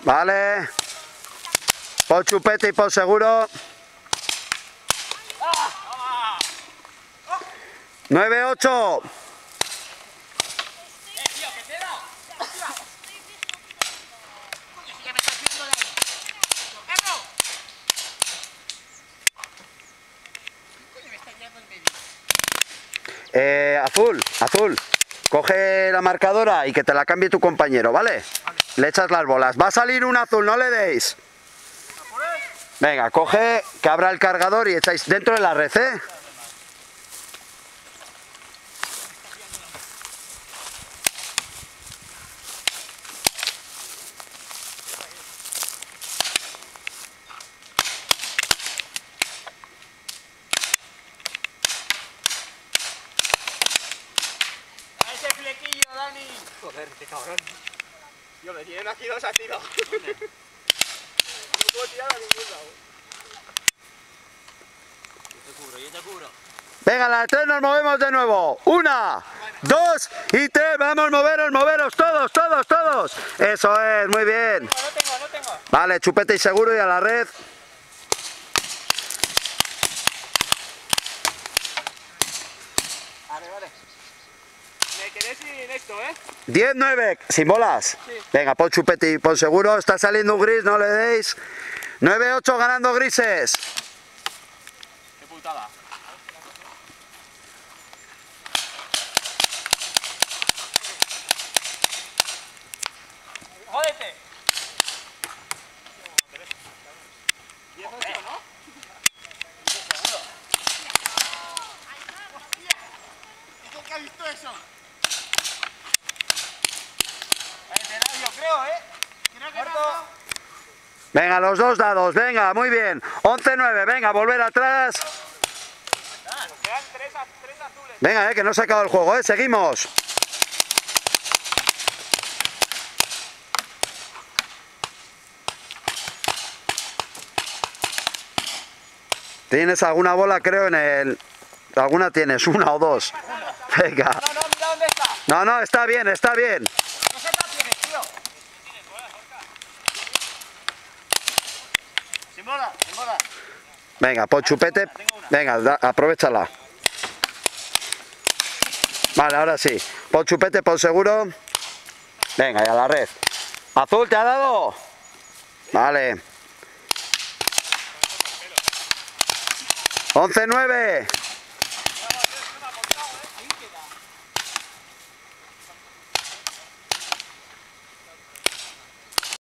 Vale. Pon chupete y pon seguro. 9-8. Azul, coge la marcadora y que te la cambie tu compañero, ¿vale? Le echas las bolas. Va a salir un azul, no le deis. Venga, coge, que abra el cargador y echáis dentro de la red, ¿eh? Joder, qué cabrón. Yo me tienen aquí dos a tiro. No puedo tirar a ningún lado. Yo te cubro. Venga, a las 3 nos movemos de nuevo. 1, 2 y 3. Vamos, moveros, todos. Eso es, muy bien. No tengo. Vale, chupete y seguro y a la red. Vale. Me quedé sin esto, ¿eh? 10-9, sin bolas. Sí. Venga, pon chupete y pon seguro. Está saliendo un gris, no le deis. 9-8 ganando grises. Qué putada. ¡Jódete! 10-8, ¿no? ¿Y quién que ha visto eso? Yo creo, ¿eh? Creo que no. Venga, los dos dados, venga, muy bien. 11-9, venga, volver atrás. Nos quedan tres azules. Venga, que no se ha acabado el juego, seguimos. ¿Tienes alguna bola, creo, en el...? ¿Alguna tienes? ¿Una o dos? Venga. No, mira dónde está. No, está bien. No sé qué tienes, tío. Sin bola. Venga, pon chupete. Venga, aprovechala. Vale, ahora sí. Pon chupete, pon seguro. Venga, y a la red. Azul, ¿te ha dado? Vale. 11-9.